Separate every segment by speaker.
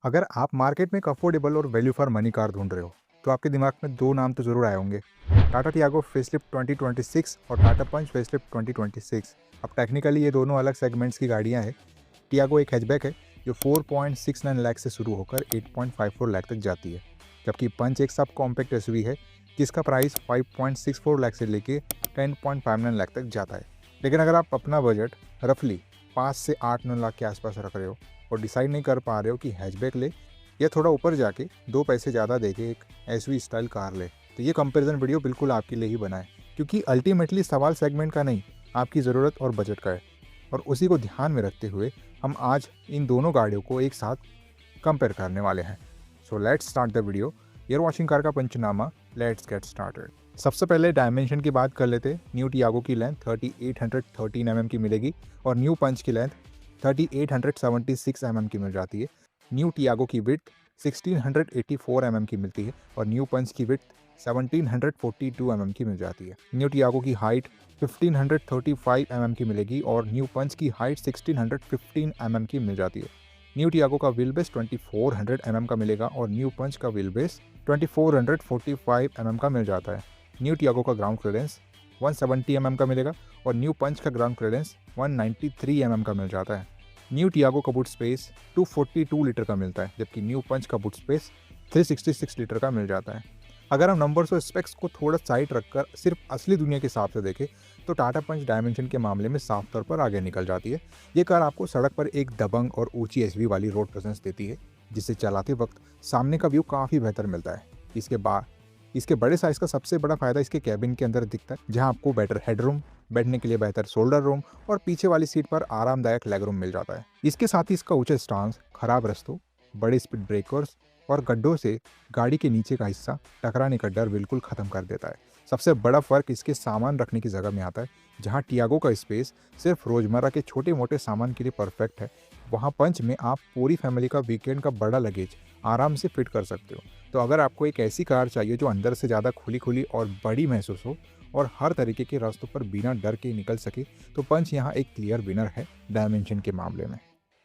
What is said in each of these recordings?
Speaker 1: अगर आप मार्केट में एक अफोर्डेबल और वैल्यू फॉर मनी कार ढूंढ रहे हो तो आपके दिमाग में दो नाम तो ज़रूर आए होंगे। टाटा टियागो फेसलिफ्ट 2026 और टाटा पंच फेसलिफ्ट 2026। अब टेक्निकली ये दोनों अलग सेगमेंट्स की गाड़ियां हैं। टियागो एक हैचबैक है जो 4.69 लाख से शुरू होकर 8.54 लाख तक जाती है, जबकि पंच एक सब कॉम्पैक्ट एसयूवी है जिसका प्राइस 5.64 लाख से लेके 10.59 लाख तक जाता है। लेकिन अगर आप अपना बजट रफली 5 से 8-9 लाख के आसपास रख रहे हो और डिसाइड नहीं कर पा रहे हो कि हैचबैक ले या थोड़ा ऊपर जाके 2 पैसे ज़्यादा देके एक एसयूवी स्टाइल कार ले, तो ये कंपैरिजन वीडियो बिल्कुल आपके लिए ही बना है, क्योंकि अल्टीमेटली सवाल सेगमेंट का नहीं, आपकी ज़रूरत और बजट का है। और उसी को ध्यान में रखते हुए हम आज इन दोनों गाड़ियों को एक साथ कंपेयर करने वाले हैं। So let's start the video. Year washing car का पंचनामा, लेट्स गेट स्टार्टेड। सबसे पहले डायमेंशन की बात कर लेते। न्यू टियागो की लेंथ 3813 mm की मिलेगी और न्यू पंच की लेंथ 3876 mm की मिल जाती है। न्यू टियागो की विड्थ 1684 mm की मिलती है और न्यू पंच की विड्थ 1742 mm की मिल जाती है। न्यू टियागो की हाइट 1535 mm की मिलेगी और न्यू पंच की हाइट 1615 mm की मिल जाती है। न्यू टियागो का व्हील बेस 2400 mm का मिलेगा और न्यू पंच का व्हील बेस 2445 mm का मिल जाता है। न्यू टियागो का ग्राउंड क्लियरेंस 170 mm का मिलेगा और न्यू पंच का ग्राउंड क्लियरेंस 193 mm का मिल जाता है। न्यू टियागो का बूट स्पेस 242 लीटर का मिलता है, जबकि न्यू पंच का बूट स्पेस 366 लीटर का मिल जाता है। अगर हम नंबर्स और स्पेक्स को थोड़ा साइड रखकर सिर्फ असली दुनिया के हिसाब से देखें तो टाटा पंच डायमेंशन के मामले में साफ तौर पर आगे निकल जाती है। ये कार आपको सड़क पर एक दबंग और ऊंची एसयूवी वाली रोड प्रेजेंस देती है, जिससे चलाते वक्त सामने का व्यू काफ़ी बेहतर मिलता है। इसके बड़े साइज का सबसे बड़ा फायदा इसके कैबिन के अंदर दिखता है, जहां आपको बेटर हेडरूम, बैठने के लिए बेहतर शोल्डर रूम और पीछे वाली सीट पर आरामदायक लेग रूम मिल जाता है। इसके साथ ही इसका ऊंचा स्टांस खराब रास्तों, बड़े स्पीड ब्रेकर्स और गड्ढों से गाड़ी के नीचे का हिस्सा टकराने का डर बिल्कुल खत्म कर देता है। सबसे बड़ा फर्क इसके सामान रखने की जगह में आता है। जहां टियागो का स्पेस सिर्फ रोजमर्रा के छोटे मोटे सामान के लिए परफेक्ट है, वहां पंच में आप पूरी फैमिली का वीकेंड का बड़ा लगेज आराम से फिट कर सकते हो। तो अगर आपको एक ऐसी कार चाहिए जो अंदर से ज़्यादा खुली खुली और बड़ी महसूस हो और हर तरीके के रास्तों पर बिना डर के निकल सके, तो पंच यहाँ एक क्लियर विनर है डायमेंशन के मामले में।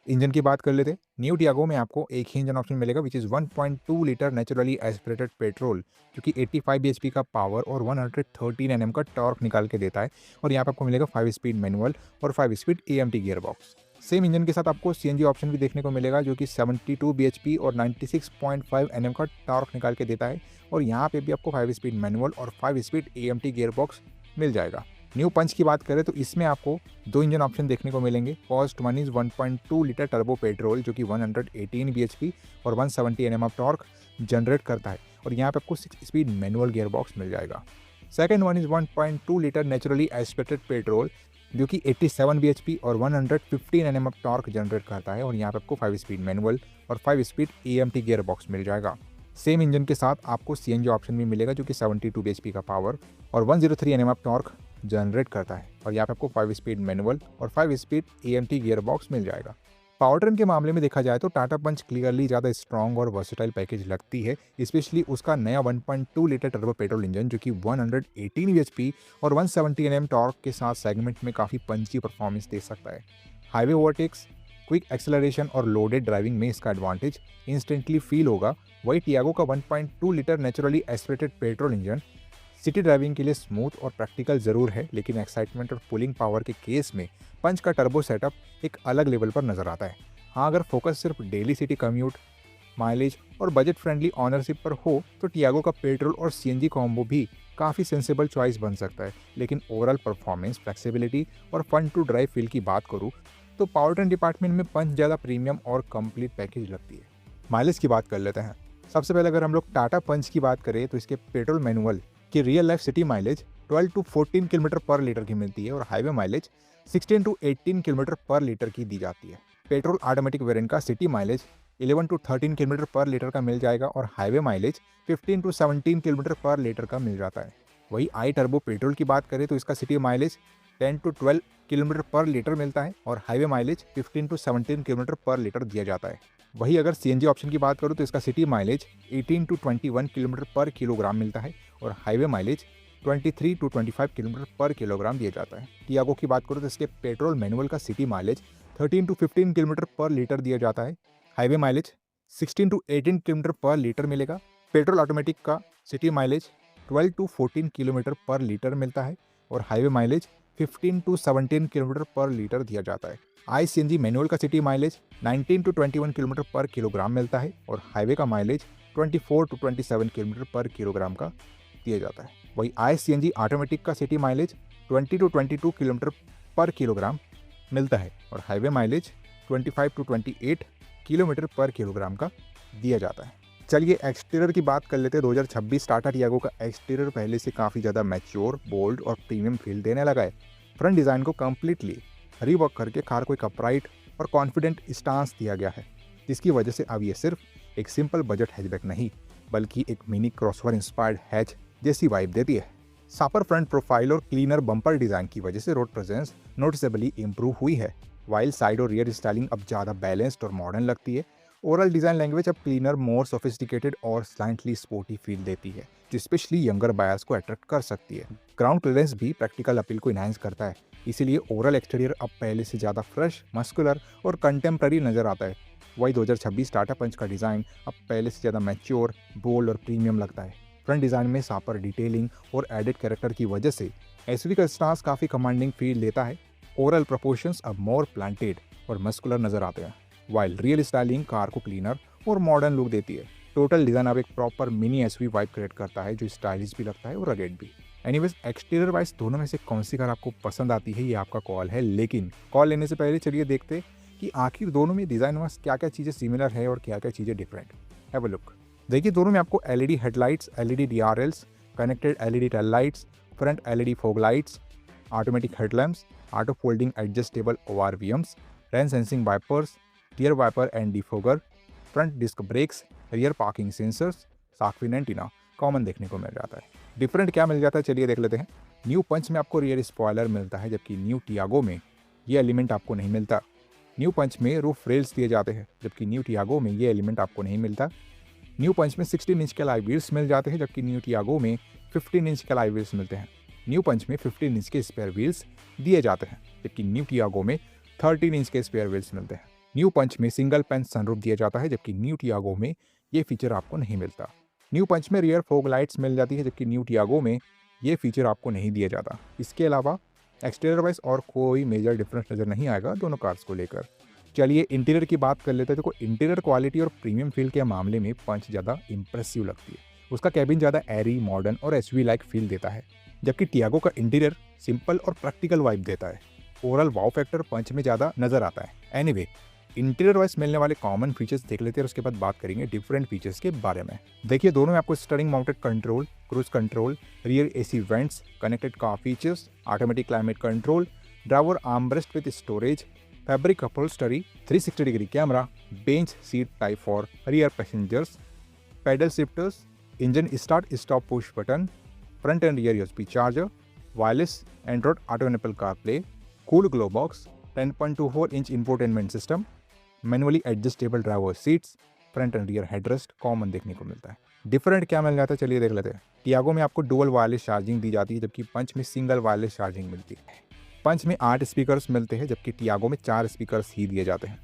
Speaker 1: इंजन की बात कर लेते। न्यू टियागो में आपको एक ही इंजन ऑप्शन मिलेगा, which is 1.2 litre naturally aspirated petrol, जो कि 85 bhp का पावर और 113 Nm का टॉर्क निकाल के देता है। और यहाँ पे आपको मिलेगा 5 स्पीड मैनुअल और 5 speed AMT gear box. Same engine के साथ आपको CNG ऑप्शन भी देखने को मिलेगा, जो कि 72 bhp और 96.5 Nm का टॉर्क निकाल के देता है। और यहाँ पे भी आपको 5 स्पीड मैनुअल और 5 स्पीड AMT गियर बॉक्स मिल जाएगा। न्यू पंच की बात करें तो इसमें आपको दो इंजन ऑप्शन देखने को मिलेंगे। First one is 1.2 litre turbo petrol, जो कि 118 bhp और 170 Nm ऑफ टॉर्क जनरेट करता है और यहाँ पे आपको 6 स्पीड मैनुअल गियर बॉक्स मिल जाएगा। Second one is 1.2 litre naturally aspirated petrol, जो कि 87 bhp और 115 Nm ऑफ टॉर्क जनरेट करता है और यहाँ पे आपको 5 स्पीड मैनुअल और 5 स्पीड AMT गियर बॉक्स मिल जाएगा। सेम इंजन के साथ आपको CNG ऑप्शन भी मिलेगा, जो कि 72 bhp का पावर और 103 Nm ऑफ टॉर्क जनरेट करता है और यहाँ पे आपको 5 स्पीड मैनुअल और 5 स्पीड AMT गियर बॉक्स मिल जाएगा। पावर ट्रेन के मामले में देखा जाए तो टाटा पंच क्लियरली ज़्यादा स्ट्रॉन्ग और वर्सेटाइल पैकेज लगती है, स्पेशली उसका नया 1.2 लीटर टर्बो पेट्रोल इंजन, जो कि 118 bhp और 170 Nm टॉर्क के साथ सेगमेंट में काफ़ी पंची परफॉर्मेंस दे सकता है। हाईवे ओवरटेक्स, क्विक एक्सेलरेशन और लोडेड ड्राइविंग में इसका एडवांटेज इंस्टेंटली फील होगा। वही टियागो का 1.2 litre naturally aspirated petrol engine city driving के लिए स्मूथ और प्रैक्टिकल ज़रूर है, लेकिन एक्साइटमेंट और पुलिंग पावर के केस में पंच का टर्बो सेटअप एक अलग लेवल पर नज़र आता है। हाँ, अगर फोकस सिर्फ डेली सिटी कम्यूट, माइलेज और बजट फ्रेंडली ऑनरशिप पर हो तो टियागो का पेट्रोल और CNG कॉम्बो भी काफ़ी सेंसेबल चॉइस बन सकता है। लेकिन ओवरऑल परफॉर्मेंस, फ्लेक्सिबिलिटी और फन टू ड्राइव फील की बात करूँ तो पावर ट्रेन डिपार्टमेंट में पंच ज़्यादा प्रीमियम और कंप्लीट पैकेज लगती है। माइलेज की बात कर लेते हैं। सबसे पहले अगर हम लोग टाटा पंच की बात करें तो इसके पेट्रोल मैनुअल की real life city mileage 12 to 14 kilometre per litre की मिलती है और highway mileage 16 to 18 kilometre per litre की दी जाती है। पेट्रोल ऑटोमेटिक वेरिएंट का city mileage 11 to 13 kilometre per litre का मिल जाएगा और highway mileage 15 to 17 kilometre per litre का मिल जाता है। वही आई टर्बो पेट्रोल की बात करें तो इसका city mileage 10 to 12 kilometre per litre मिलता है और highway mileage 15 to 17 kilometre per litre दिया जाता है। वही अगर CNG ऑप्शन की बात करूँ तो इसका सिटी माइलेज 18 टू 21 किलोमीटर पर किलोग्राम मिलता है और हाईवे माइलेज 23 टू 25 किलोमीटर पर किलोग्राम दिया जाता है। टियागो की बात करूँ तो इसके पेट्रोल मैनुअल का city mileage 13 to 15 kilometre per litre दिया जाता है। Highway mileage 16 to 18 kilometre per litre मिलेगा। पेट्रोल ऑटोमेटिक का city mileage 12 to 14 kilometre per litre मिलता है और highway mileage 15 to 17 kilometre per litre दिया जाता है। ICNG मैनुअल का सिटी माइलेज 19 टू 21 किलोमीटर पर किलोग्राम मिलता है और हाईवे का माइलेज 24 टू 27 किलोमीटर पर किलोग्राम का दिया जाता है। वही ICNG ऑटोमेटिक का सिटी माइलेज 20 टू 22 किलोमीटर पर किलोग्राम मिलता है और हाईवे माइलेज 25 टू 28 किलोमीटर पर किलोग्राम का दिया जाता है। चलिए एक्सटीरियर की बात कर लेते हैं। 2026 टाटा टियागो का एक्सटीरियर पहले से काफ़ी ज़्यादा मैच्योर, बोल्ड और प्रीमियम फील देने लगा है। फ्रंट डिज़ाइन को कम्प्लीटली रीवर्क करके कार को एक अपराइट और कॉन्फिडेंट स्टांस दिया गया है, जिसकी वजह से अब ये सिर्फ एक सिंपल बजट हैचबैक नहीं बल्कि एक मिनी क्रॉसओवर इंस्पायर्ड हैच जैसी वाइब देती है। सापर फ्रंट प्रोफाइल और क्लीनर बम्पर डिज़ाइन की वजह से रोड प्रेजेंस नोटिसेबली इंप्रूव हुई है, वाइल साइड और रियर स्टाइलिंग अब ज़्यादा बैलेंस्ड और मॉडर्न लगती है। ओवरऑल डिज़ाइन लैंग्वेज अब क्लीनर, मोर सोफिस्टिकेटेड और स्लाइटली स्पोर्टी फील देती है, जो स्पेशली यंगर बायर्स को अट्रैक्ट कर सकती है। ग्राउंड क्लियरेंस भी प्रैक्टिकल अपील को इनहांस करता है, इसीलिए ओवरऑल एक्सटीरियर अब पहले से ज़्यादा फ्रेश, मस्कुलर और कंटेम्प्रेरी नज़र आता है। वही 2026 टाटा पंच का डिज़ाइन अब पहले से ज़्यादा मैच्योर, बोल्ड और प्रीमियम लगता है। फ्रंट डिज़ाइन में सापर डिटेलिंग और एडेड कैरेक्टर की वजह से एसवी का स्टांस काफ़ी कमांडिंग फील देता है। ओवरऑल प्रोपोर्शंस अब मोर प्लांटेड और मस्कुलर नज़र आते हैं, वाइल रियल स्टाइलिंग कार को क्लीनर और मॉडर्न लुक देती है। टोटल डिज़ाइन अब एक proper mini SUV vibe create करता है, जो स्टाइलिश भी लगता है और रगेड भी। एनीवेज, एक्सटीरियर वाइज दोनों में से कौन सी कार आपको पसंद आती है, ये आपका कॉल है। लेकिन कॉल लेने से पहले चलिए देखते कि आखिर दोनों में डिज़ाइन वाइज क्या क्या चीज़ें सिमिलर है और क्या क्या चीज़ें डिफरेंट। Have a look. देखिए, दोनों में आपको LED headlights, LED DRLs, connected LED tail lights, front LED fog lights, automatic headlamps, auto folding adjustable ORVMs, rain sensing wipers, rear wiper and defogger, front disc brakes, rear parking sensors, shark antenna common देखने को मिल जाता है। Different क्या मिल जाता है, चलिए देख लेते हैं। न्यू पंच में आपको रियर स्पॉयलर मिलता है, जबकि न्यू टियागो में ये एलिमेंट आपको नहीं मिलता। न्यू पंच में रूफ रेल्स दिए जाते हैं, जबकि न्यू टियागो में ये एलिमेंट आपको नहीं मिलता। न्यू पंच में 16 इंच के अलॉय व्हील्स मिल जाते हैं, जबकि न्यू टियागो में 15 इंच के अलॉय व्हील्स मिलते हैं। न्यू पंच में 15 इंच के स्पेयर व्हील्स दिए जाते हैं, जबकि न्यू टियागो में 13 इंच के स्पेयर व्हील्स मिलते हैं। न्यू पंच में सिंगल पैन सनरूफ दिया जाता है, जबकि न्यू टियागो में ये फीचर आपको नहीं मिलता। न्यू पंच में रियर फॉग लाइट्स मिल जाती है, जबकि न्यू टियागो में ये फीचर आपको नहीं दिया जाता। इसके अलावा एक्सटीरियर वाइज और कोई मेजर डिफरेंस नज़र नहीं आएगा दोनों कार्स को लेकर। चलिए इंटीरियर की बात कर लेते हैं। तो इंटीरियर क्वालिटी और प्रीमियम फील के मामले में पंच ज़्यादा इंप्रेसिव लगती है। उसका कैबिन ज़्यादा एरी, मॉडर्न और एसयूवी लाइक फील देता है, जबकि टियागो का इंटीरियर सिंपल और प्रैक्टिकल वाइब देता है। ओवरऑल वाव फैक्टर पंच में ज़्यादा नज़र आता है। एनीवे, इंटीरियर वाइज मिलने वाले कॉमन फीचर्स देख लेते हैं और उसके बाद बात करेंगे डिफरेंट फीचर्स के बारे में। देखिए, दोनों में आपको steering mounted control, cruise control, rear AC vents, connected car features, automatic climate control, driver armrest with storage, fabric upholstery, 360 degree camera, bench seat type for rear passengers, paddle shifters, engine start stop push button, front and rear USB charger, wireless Android auto enable CarPlay, cool glow box, 10.24 inch infotainment system, manually adjustable driver seats, front and rear headrest common देखने को मिलता है। Different क्या मिल जाता है, चलिए देख लेते हैं। टियागो में आपको डुअल वायरलेस चार्जिंग दी जाती है, जबकि पंच में सिंगल वायरलेस चार्जिंग मिलती है। पंच में 8 स्पीकर्स मिलते हैं, जबकि टियागो में 4 स्पीकर्स ही दिए जाते हैं।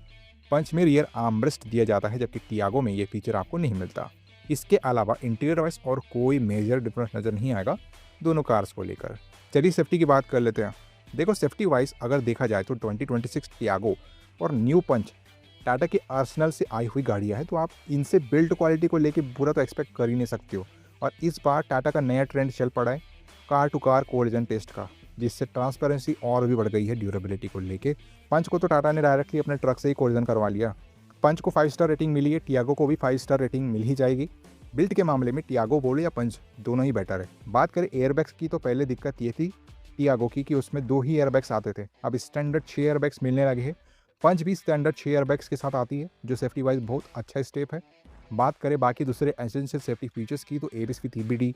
Speaker 1: पंच में रियर आर्मरेस्ट दिया जाता है, जबकि टियागो में ये फीचर आपको नहीं मिलता। इसके अलावा इंटीरियर वाइज और कोई मेजर डिफरेंस नज़र नहीं आएगा दोनों कार्स को लेकर। चलिए सेफ्टी की बात कर लेते हैं। देखो, सेफ्टी वाइज अगर देखा जाए तो 2026 टियागो और न्यू पंच टाटा के आर्सेनल से आई हुई गाड़ियाँ हैं, तो आप इनसे बिल्ड क्वालिटी को लेके बुरा तो एक्सपेक्ट कर ही नहीं सकते हो। और इस बार टाटा का नया ट्रेंड चल पड़ा है car to car collision test का, जिससे ट्रांसपेरेंसी और भी बढ़ गई है ड्यूरेबिलिटी को लेके। पंच को तो टाटा ने डायरेक्टली अपने ट्रक से ही कोलिजन करवा लिया। पंच को 5 स्टार रेटिंग मिली है, टियागो को भी 5 स्टार रेटिंग मिल ही जाएगी। बिल्ड के मामले में टियागो बोले या पंच, दोनों ही बेटर है। बात करें एयरबैग्स की, तो पहले दिक्कत ये थी टियागो की कि उसमें 2 ही एयरबैग्स आते थे, अब स्टैंडर्ड 6 एयरबैग्स मिलने लगे हैं। पंच भी स्टैंडर्ड 6 एयरबैग्स के साथ आती है, जो सेफ्टी वाइज बहुत अच्छा स्टेप है। बात करें बाकी दूसरे एसेंशियल सेफ्टी फीचर्स की, तो ABS with EBD,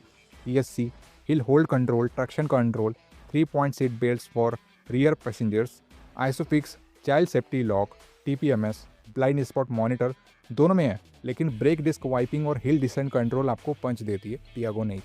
Speaker 1: ESC, hill hold control, traction control, 3-point seat belts for rear passengers, isofix, child safety lock, TPMS, blind spot monitor दोनों में है, लेकिन ब्रेक डिस्क वाइपिंग और हिल डिसेंट कंट्रोल आपको पंच देती है, टियागो नहीं।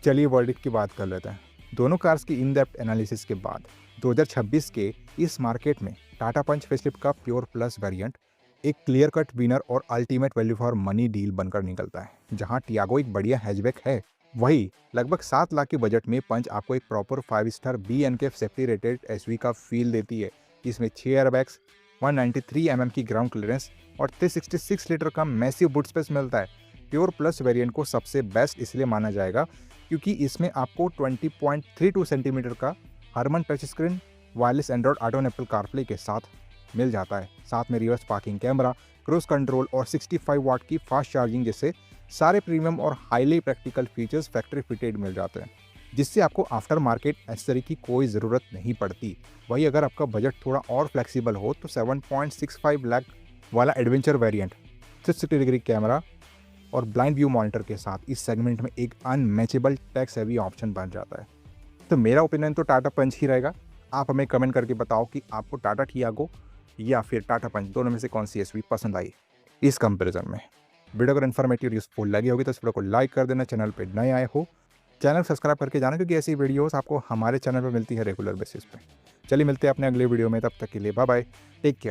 Speaker 1: चलिए वर्डिक्ट की बात कर लेते हैं। दोनों कार्स की इन डेप्थ एनालिसिस के बाद 2026 के इस मार्केट में टाटा पंच फेसलिफ्ट का प्योर प्लस वेरिएंट एक क्लियर कट विनर और ultimate value for money deal बनकर निकलता है। जहां टियागो एक बढ़िया हैचबैक है, वही लगभग 7 लाख के बजट में पंच आपको एक proper 5 star BNK safety rated SUV का फील देती है, जिसमें 6 एयरबैग्स, 193 की ग्राउंड क्लियरेंस और 366 लीटर का मैसिव बूट स्पेस मिलता है। प्योर प्लस वेरिएंट को सबसे बेस्ट इसलिए माना जाएगा क्योंकि इसमें आपको 20.32 सेंटीमीटर का Harman touch screen wireless Android auto Apple CarPlay के साथ मिल जाता है। साथ में reverse parking camera, cruise control और 65 वाट की फास्ट चार्जिंग जैसे सारे प्रीमियम और highly practical features factory fitted मिल जाते हैं, जिससे आपको आफ्टर मार्केट एक्सेसरी की कोई ज़रूरत नहीं पड़ती। वहीं अगर आपका बजट थोड़ा और फ्लेक्सिबल हो तो 7.65 लाख वाला एडवेंचर वेरिएंट 360 डिग्री कैमरा और ब्लाइंड व्यू मॉनिटर के साथ इस सेगमेंट में एक अनमैचेबल टैक्स हैवी ऑप्शन बन जाता है। तो मेरा ओपिनियन तो टाटा पंच ही रहेगा। आप हमें कमेंट करके बताओ कि आपको टाटा टियागो या फिर टाटा पंच दोनों में से कौन सी एसवी पसंद आई इस कंपैरिजन में। वीडियो अगर इन्फॉर्मेटिव यूजफुल लगी होगी तो इस वीडियो को लाइक कर देना। चैनल पे नए आए हो चैनल सब्सक्राइब करके जाना, क्योंकि ऐसी वीडियोस आपको हमारे चैनल पर मिलती है रेगुलर बेसिस पे। चलिए मिलते हैं अपने अगले वीडियो में, तब तक के लिए बाय बाय, टेक केयर।